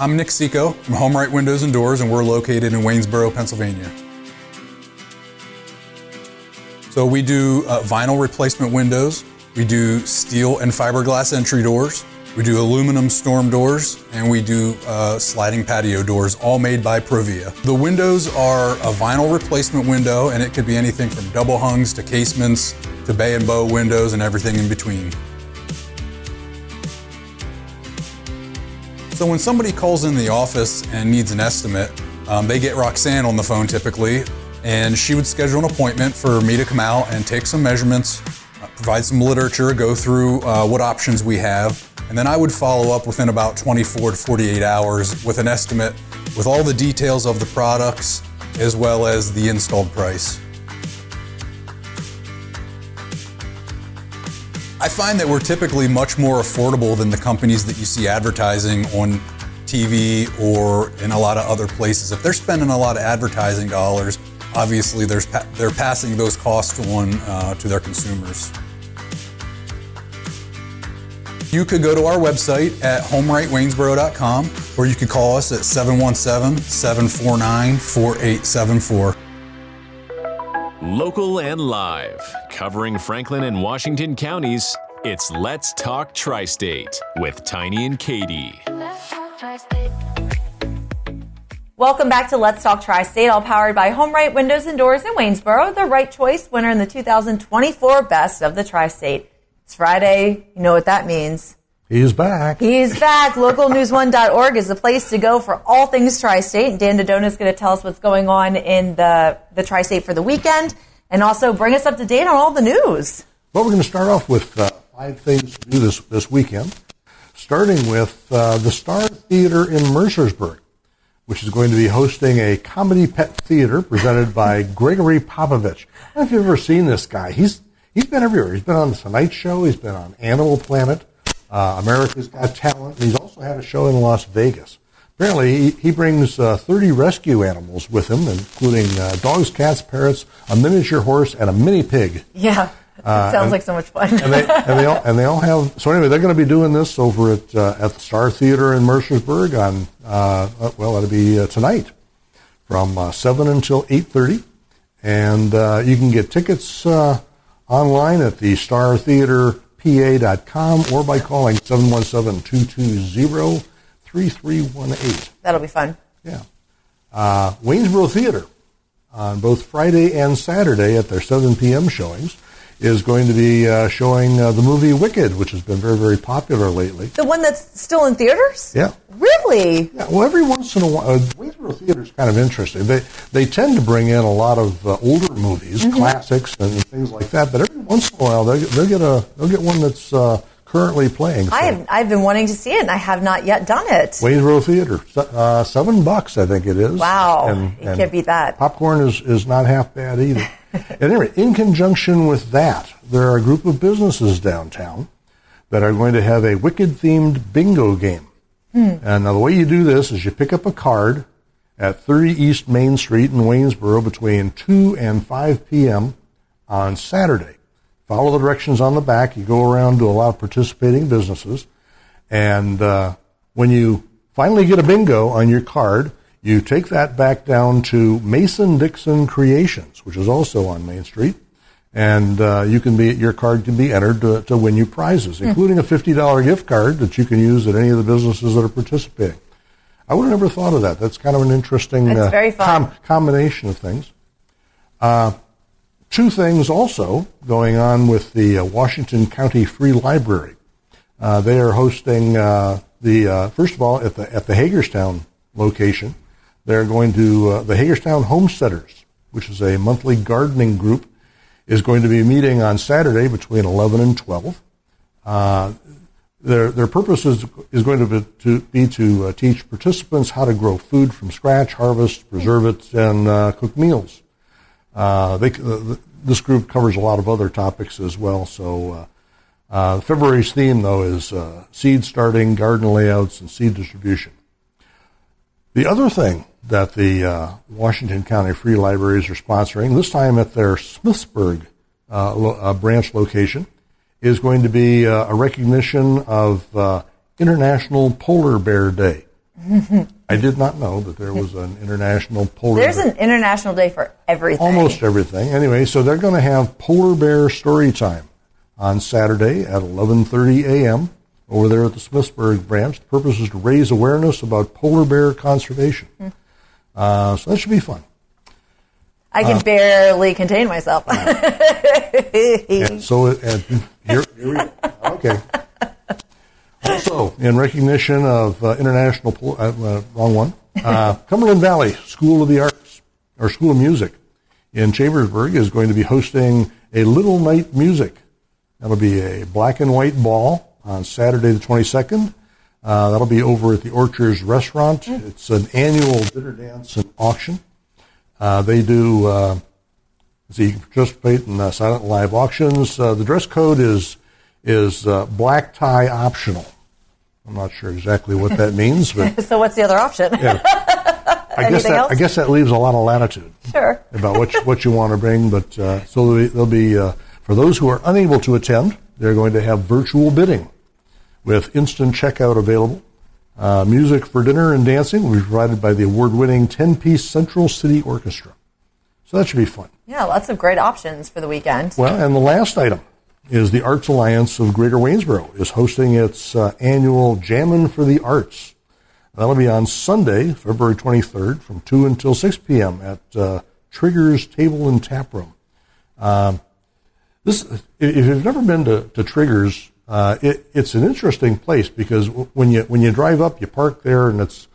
I'm Nick Seco from HomeRight Windows and Doors, and we're located in Waynesboro, Pennsylvania. So we do vinyl replacement windows, we do steel and fiberglass entry doors, we do aluminum storm doors, and we do sliding patio doors, all made by Provia. The windows are a vinyl replacement window, and it could be anything from double hungs to casements to bay and bow windows and everything in between. So when somebody calls in the office and needs an estimate, they get Roxanne on the phone typically, and she would schedule an appointment for me to come out and take some measurements, provide some literature, go through what options we have, and then I would follow up within about 24 to 48 hours with an estimate with all the details of the products as well as the installed price. I find that we're typically much more affordable than the companies that you see advertising on TV or in a lot of other places. If they're spending a lot of advertising dollars, obviously they're passing those costs on to their consumers. You could go to our website at homerightwaynesboro.com, or you could call us at 717-749-4874. Local and live, covering Franklin and Washington counties, it's Let's Talk TriState with Tiny and Katie. Welcome back to Let's Talk Tri-State, all powered by HomeRight Windows and Doors in Waynesboro, the right choice winner in the 2024 Best of the Tri-State. It's Friday. You know what that means. He's back. He's back. LocalNews1.org is the place to go for all things Tri-State. And Dan DeDona is going to tell us what's going on in the Tri-State for the weekend and also bring us up to date on all the news. Well, we're going to start off with 5 things to do this weekend, starting with the Star Theater in Mercersburg, which is going to be hosting a comedy pet theater presented by Gregory Popovich. I don't know if you've ever seen this guy. He's been everywhere. He's been on The Tonight Show. He's been on Animal Planet, America's Got Talent, and he's also had a show in Las Vegas. Apparently, he brings 30 rescue animals with him, including dogs, cats, parrots, a miniature horse, and a mini pig. Yeah, sounds like so much fun. and they all have. So anyway, they're going to be doing this over at the Star Theater in Mercersburg on it'll be tonight from 7 until 8:30, and you can get tickets online at the startheaterpa.com or by calling 717-220-3318. That'll be fun. Yeah. Waynesboro Theater on both Friday and Saturday at their 7 p.m. showings is going to be showing the movie Wicked, which has been very, very popular lately. The one that's still in theaters? Yeah. Really? Yeah. Well, every once in a while, Waynesboro Theater is kind of interesting. They tend to bring in a lot of older movies, classics, and things like that. But every once in a while, they'll get one that's currently playing. So. I've been wanting to see it, and I have not yet done it. Waynesboro Theater, $7, I think it is. Wow, you can't beat that. Popcorn is not half bad either. At any rate, in conjunction with that, there are a group of businesses downtown that are going to have a Wicked-themed bingo game. And now the way you do this is you pick up a card at 30 East Main Street in Waynesboro between 2 and 5 p.m. on Saturday. Follow the directions on the back. You go around to a lot of participating businesses. And when you finally get a bingo on your card, you take that back down to Mason-Dixon Creations, which is also on Main Street, and your card can be entered to win you prizes, including a $50 gift card that you can use at any of the businesses that are participating. I would have never thought of that. That's kind of an interesting very fun. Combination of things. 2 things also going on with the Washington County Free Library. They are hosting first of all at the Hagerstown location. They're going to, the Hagerstown Homesteaders, which is a monthly gardening group, is going to be meeting on Saturday between 11 and 12. Their purpose is going to be to teach participants how to grow food from scratch, harvest, preserve it, and cook meals. This group covers a lot of other topics as well. So February's theme, though, is seed starting, garden layouts, and seed distribution. The other thing that the Washington County Free Libraries are sponsoring, this time at their Smithsburg branch location, is going to be a recognition of International Polar Bear Day. I did not know that there was an international polar bear. There's an international day for everything. Almost everything. Anyway, so they're going to have polar bear story time on Saturday at 11:30 a.m. over there at the Smithsburg branch. The purpose is to raise awareness about polar bear conservation. So that should be fun. I can barely contain myself. And so, here we go. Okay. Also, in recognition of wrong one, Cumberland Valley School of the Arts, or School of Music in Chambersburg is going to be hosting a Little Night Music. That'll be a black and white ball on Saturday the 22nd. That'll be over at the Orchards Restaurant. It's an annual dinner dance and auction. They do, so you can participate in silent live auctions. The dress code is black tie optional. I'm not sure exactly what that means, but So what's the other option? yeah. I guess that leaves a lot of latitude. Sure. About what you want to bring, but so there'll be for those who are unable to attend, they're going to have virtual bidding with instant checkout available. Music for dinner and dancing will be provided by the award-winning 10-piece Central City Orchestra. So that should be fun. Yeah, lots of great options for the weekend. Well, and the last item is the Arts Alliance of Greater Waynesboro is hosting its annual Jammin' for the Arts. That'll be on Sunday, February 23rd, from 2 until 6 p.m. at Trigger's Table and Tap Room. If you've never been to Trigger's, it's an interesting place because when you drive up, you park there, and it's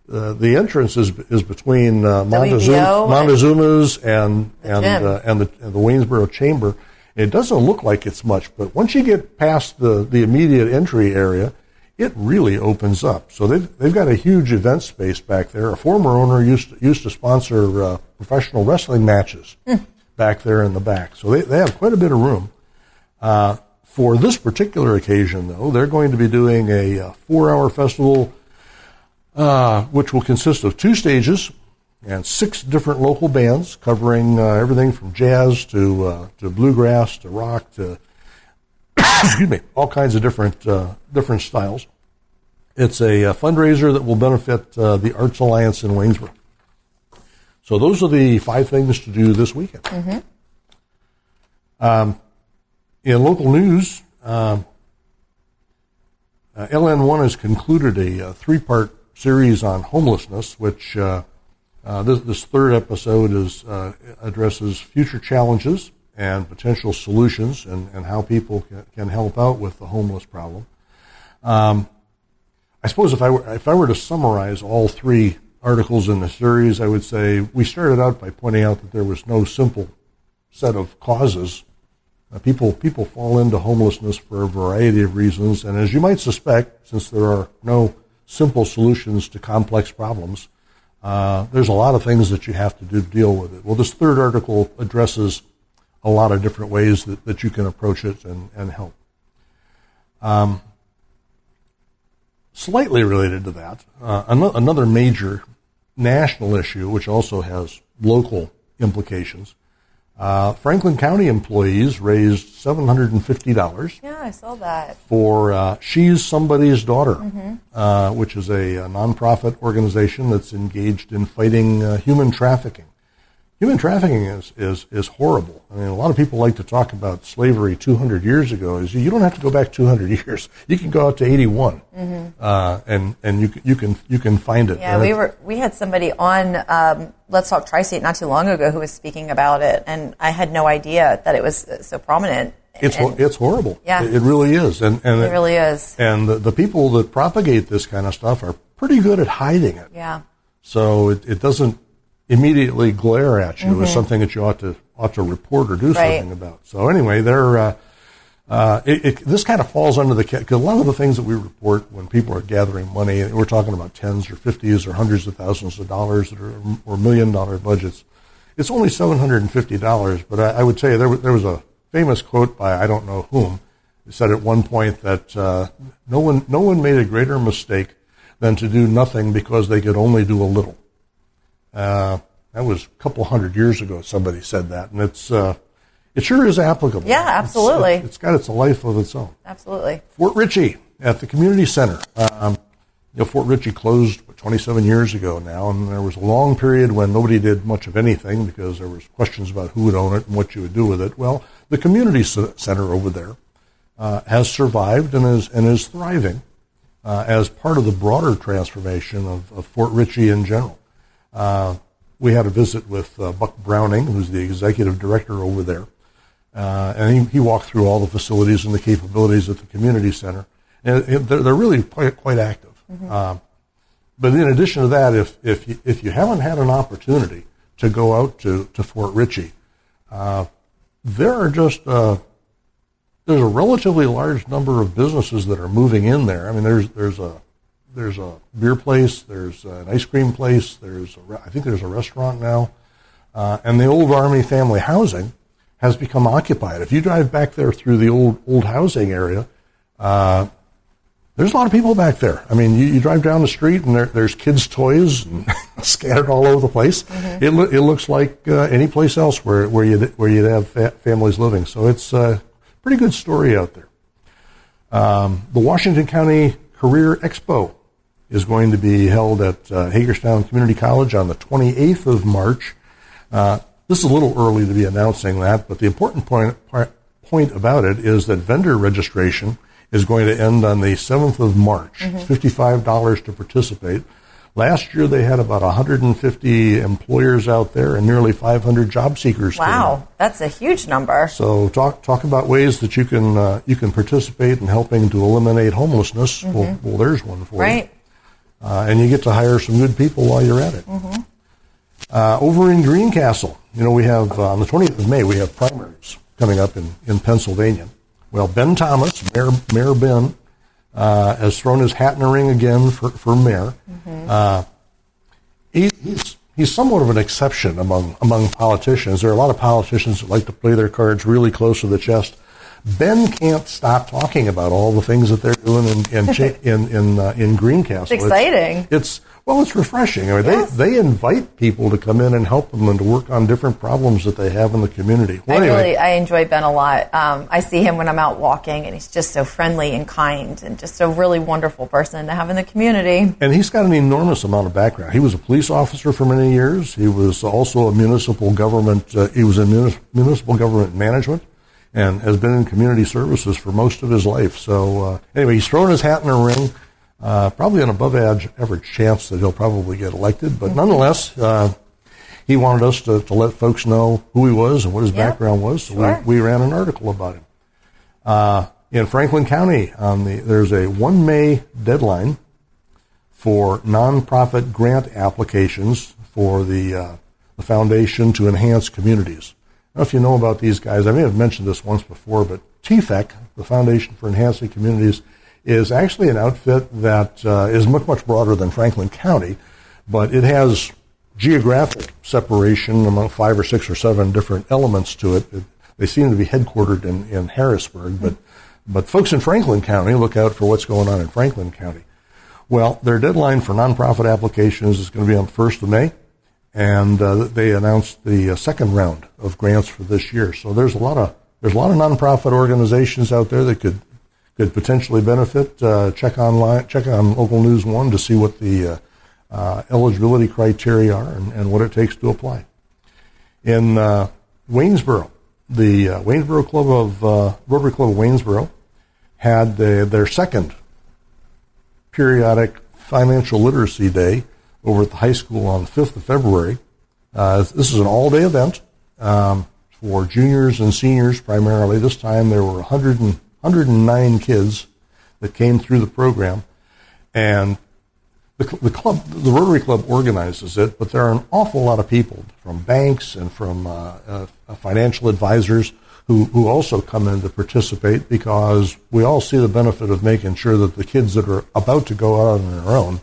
the entrance is between Montezuma's and the Waynesboro Chamber. It doesn't look like it's much, but once you get past the immediate entry area, it really opens up. So they've got a huge event space back there. A former owner used to sponsor professional wrestling matches back there in the back. So they have quite a bit of room. For this particular occasion, though, they're going to be doing a 4-hour festival, which will consist of 2 stages and 6 different local bands covering everything from jazz to bluegrass to rock to excuse me, all kinds of different styles. It's a fundraiser that will benefit the Arts Alliance in Waynesboro. So those are the 5 things to do this weekend. In local news, LN1 has concluded a 3-part series on homelessness, which this 3rd episode addresses future challenges and potential solutions and how people can help out with the homeless problem. I suppose if I were to summarize all 3 articles in the series, I would say we started out by pointing out that there was no simple set of causes. People fall into homelessness for a variety of reasons, and as you might suspect, since there are no simple solutions to complex problems, there's a lot of things that you have to do to deal with it. Well, this 3rd article addresses a lot of different ways that you can approach it and help. Slightly related to that, another major national issue, which also has local implications. Franklin County employees raised $750. Yeah, I saw that. For She's Somebody's Daughter, which is a nonprofit organization that's engaged in fighting human trafficking. Human trafficking is horrible. I mean, a lot of people like to talk about slavery 200 years ago. You don't have to go back 200 years. You can go out to 81, and you can find it. Yeah, we had somebody on Let's Talk TriState not too long ago who was speaking about it, and I had no idea that it was so prominent. It's horrible. Yeah, it really is, and it really is. And the people that propagate this kind of stuff are pretty good at hiding it. Yeah. So it doesn't immediately glare at you as something that you ought to report or do something about. So anyway, this kind of falls under because a lot of the things that we report when people are gathering money, we're talking about tens or 50s or hundreds of thousands of dollars or $1 million budgets. It's only $750, but I would tell you there was a famous quote by I don't know whom. He said at one point that no one made a greater mistake than to do nothing because they could only do a little. That was a couple hundred years ago somebody said that, and it sure is applicable. Yeah, absolutely. It's got its life of its own. Absolutely. Fort Ritchie at the community center. Fort Ritchie closed 27 years ago now, and there was a long period when nobody did much of anything because there was questions about who would own it and what you would do with it. Well, the community center over there has survived and is thriving as part of the broader transformation of Fort Ritchie in general. We had a visit with Buck Browning, who's the executive director over there, and he walked through all the facilities and the capabilities at the community center. And they're really quite active. Mm-hmm. But in addition to that, if you haven't had an opportunity to go out to Fort Ritchie, there are just there's a relatively large number of businesses that are moving in there. I mean, there's a beer place, there's an ice cream place, I think there's a restaurant now, and the old Army family housing has become occupied. If you drive back there through the old housing area, there's a lot of people back there. I mean, you drive down the street and there's kids' toys and scattered all over the place. Mm-hmm. It looks like any place else where you'd have families living. So it's a pretty good story out there. The Washington County Career Expo is going to be held at Hagerstown Community College on the 28th of March. This is a little early to be announcing that, but the important point about it is that vendor registration is going to end on the 7th of March. Mm-hmm. $55 to participate. Last year they had about 150 employers out there and nearly 500 job seekers. Wow, that's a huge number. So talk about ways that you can participate in helping to eliminate homelessness. Mm-hmm. Well, there's one for you. Right. And you get to hire some good people while you're at it. Mm-hmm. Over in Greencastle, we have on the 20th of May we have primaries coming up in Pennsylvania. Well, Ben Thomas, Mayor Ben, has thrown his hat in the ring again for mayor. Mm-hmm. He's somewhat of an exception among politicians. There are a lot of politicians that like to play their cards really close to the chest. Ben can't stop talking about all the things that they're doing in Greencastle. It's exciting. It's refreshing. I mean, yes. they invite people to come in and help them and to work on different problems that they have in the community. Well, I enjoy Ben a lot. I see him when I'm out walking, and he's just so friendly and kind and just a really wonderful person to have in the community. And he's got an enormous amount of background. He was a police officer for many years. He was also a municipal government. He was in municipal government management and has been in community services for most of his life. So anyway, he's thrown his hat in the ring. Probably an above-average chance that he'll probably get elected, but nonetheless, he wanted us to let folks know who he was and what his background was, so sure. we ran an article about him. In Franklin County, there's a 1 May deadline for nonprofit grant applications for the Foundation to Enhance Communities. I don't know if you know about these guys. I may have mentioned this once before, but TFEC, the Foundation for Enhancing Communities, is actually an outfit that is much, much broader than Franklin County, but it has geographic separation among 5 or 6 or 7 different elements to it. They seem to be headquartered in Harrisburg, but folks in Franklin County look out for what's going on in Franklin County. Well, their deadline for nonprofit applications is going to be on the 1st of May, and they announced the second round of grants for this year. So there's a lot of nonprofit organizations out there that could potentially benefit. Check on Local News 1 to see what the eligibility criteria are and what it takes to apply. In Waynesboro, the Waynesboro Rotary Club of Waynesboro had their second periodic financial literacy day over at the high school on the 5th of February. This is an all-day event for juniors and seniors primarily. This time there were 109 kids that came through the program, and the Rotary Club organizes it, but there are an awful lot of people from banks and from financial advisors who also come in to participate, because we all see the benefit of making sure that the kids that are about to go out on their own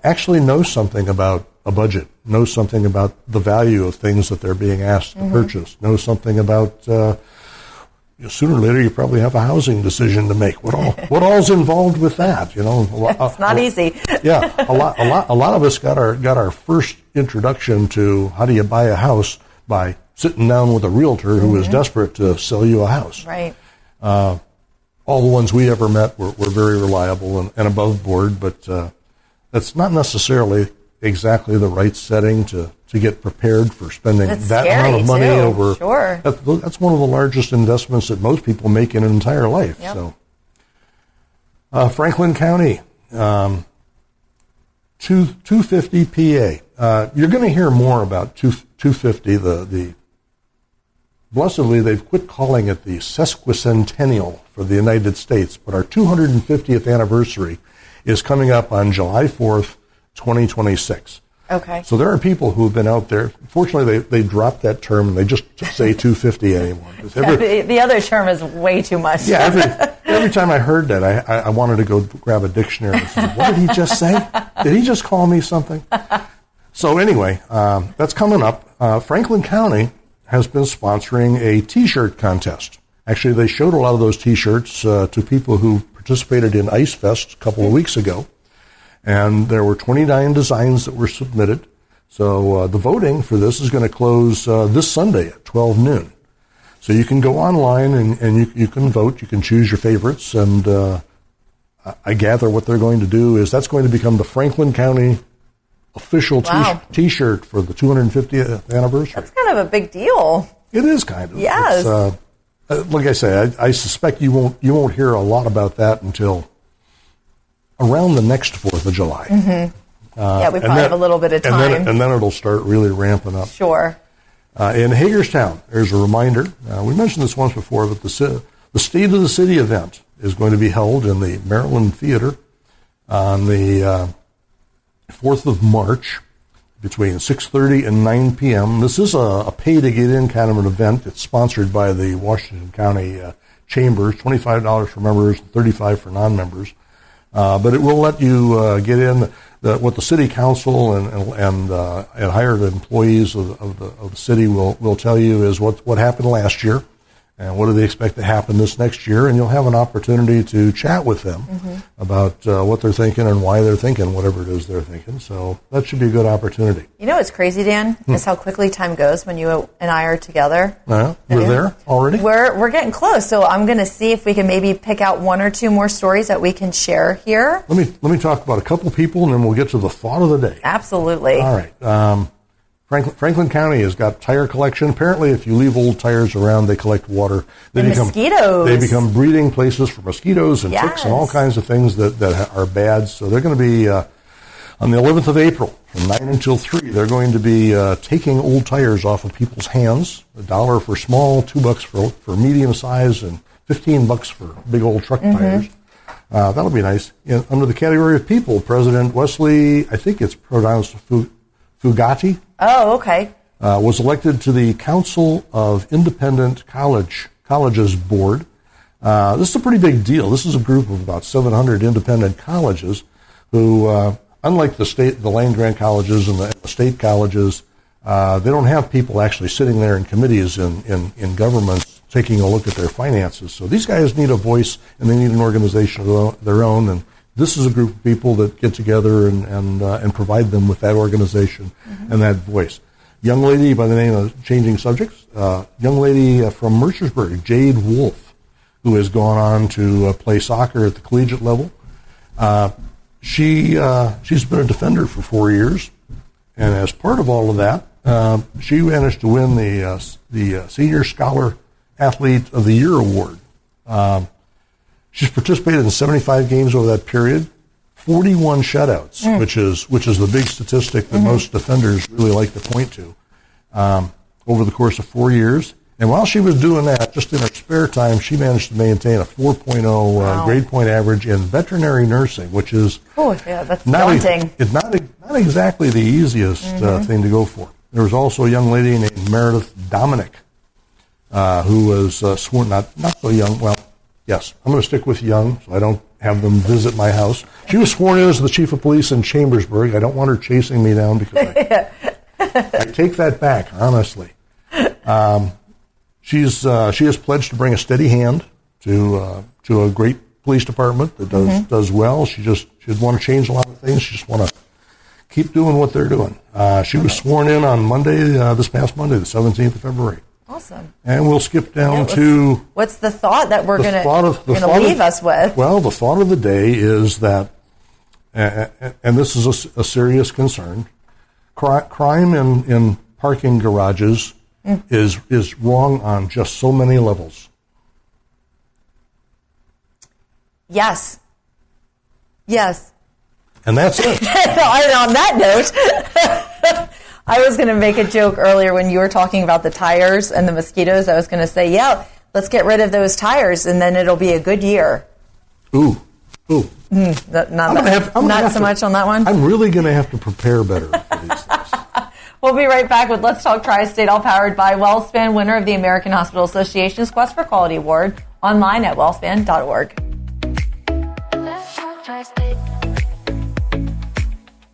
actually know something about a budget, know something about the value of things that they're being asked to purchase, know something about sooner or later you probably have a housing decision to make. What all's involved with that? It's not easy. Yeah, a lot of us got our first introduction to how do you buy a house by sitting down with a realtor who was desperate to sell you a house. Right. All the ones we ever met were very reliable and above board, but that's not necessarily exactly the right setting to get prepared for spending It's that scary, amount of money too. over. Sure. That's one of the largest investments that most people make in an entire life. Yep. So, Franklin County, 250 PA. You're going to hear more about 250. Blessedly, they've quit calling it the sesquicentennial for the United States, but our 250th anniversary is coming up on July 4th, 2026. Okay. So there are people who have been out there. Fortunately, they dropped that term and they just say 250 anymore. The other term is way too much. Yeah, every time I heard that, I wanted to go grab a dictionary and say, what did he just say? Did he just call me something? So anyway, that's coming up. Franklin County has been sponsoring a T-shirt contest. Actually, they showed a lot of those T-shirts to people who participated in Ice Fest a couple of weeks ago. And there were 29 designs that were submitted. So the voting for this is going to close this Sunday at 12 noon. So you can go online and you can vote. You can choose your favorites. And I gather what they're going to do is that's going to become the Franklin County official T-shirt for the 250th anniversary. That's kind of a big deal. It is kind of. Yes. Like I say, I suspect you won't hear a lot about that until around the next 4th of July. Mm-hmm. Yeah, we probably have a little bit of time. And then it'll start really ramping up. Sure. In Hagerstown, there's a reminder. We mentioned this once before, but the State of the City event is going to be held in the Maryland Theater on the 4th of March between 6:30 and 9 p.m. This is a pay-to-get-in kind of an event. It's sponsored by the Washington County Chambers, $25 for members, $35 for non-members. But it will let you get in. What the city council and hired employees of the city will tell you is what happened last year, and what do they expect to happen this next year, and you'll have an opportunity to chat with them about what they're thinking and why they're thinking whatever it is they're thinking. So that should be a good opportunity. You know what's crazy, Dan, is how quickly time goes when you and I are together. We're there already? We're getting close, so I'm going to see if we can maybe pick out one or two more stories that we can share here. Let me talk about a couple people, and then we'll get to the thought of the day. Absolutely. All right. Franklin County has got tire collection. Apparently, if you leave old tires around, they collect water. Mosquitoes. They become breeding places for mosquitoes and ticks and all kinds of things that are bad. So they're going to be, on the 11th of April, from 9 until 3, they're going to be taking old tires off of people's hands. $1 for small, $2 for medium size, and $15 for big old truck tires. That'll be nice. Under the category of people, President Wesley, I think it's pronounced Fugati. Oh, okay. Was elected to the Council of Independent Colleges Board. This is a pretty big deal. This is a group of about 700 independent colleges who, unlike the land-grant colleges and the state colleges, they don't have people actually sitting there in committees in governments taking a look at their finances. So these guys need a voice, and they need an organization of their own, and this is a group of people that get together and provide them with that organization and that voice. Young lady by the name of, changing subjects, young lady from Mercersburg, Jade Wolf, who has gone on to play soccer at the collegiate level. She's been a defender for 4 years, and as part of all of that, she managed to win the Senior Scholar Athlete of the Year award. She's participated in 75 games over that period, 41 shutouts, which is the big statistic that most defenders really like to point to, over the course of 4 years. And while she was doing that, just in her spare time, she managed to maintain a 4.0 grade point average in veterinary nursing, which is that's daunting. It's not exactly the easiest thing to go for. There was also a young lady named Meredith Dominic, who was sworn, not so young, well, yes, I'm going to stick with young, so I don't have them visit my house. She was sworn in as the chief of police in Chambersburg. I don't want her chasing me down because I take that back, honestly. She has pledged to bring a steady hand to a great police department that does well. She doesn't want to change a lot of things. She just want to keep doing what they're doing. She was sworn in on Monday, this past Monday, the 17th of February. Awesome. And we'll skip down to... What's the thought that we're going to leave us with? Well, the thought of the day is that and this is a serious concern. Crime in parking garages is wrong on just so many levels. Yes. And that's it. And on that note, I was going to make a joke earlier when you were talking about the tires and the mosquitoes. I was going to say, yeah, let's get rid of those tires, and then it'll be a good year. Ooh. Not so much on that one? I'm really going to have to prepare better for these things. We'll be right back with Let's Talk Tri-State, all powered by WellSpan, winner of the American Hospital Association's Quest for Quality Award, online at wellspan.org. Let's talk Tri-State.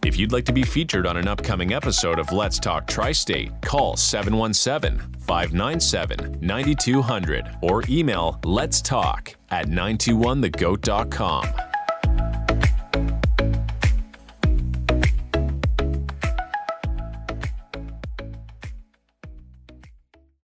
If you'd like to be featured on an upcoming episode of Let's Talk Tri-State, call 717-597-9200 or email letstalk@921thegoat.com.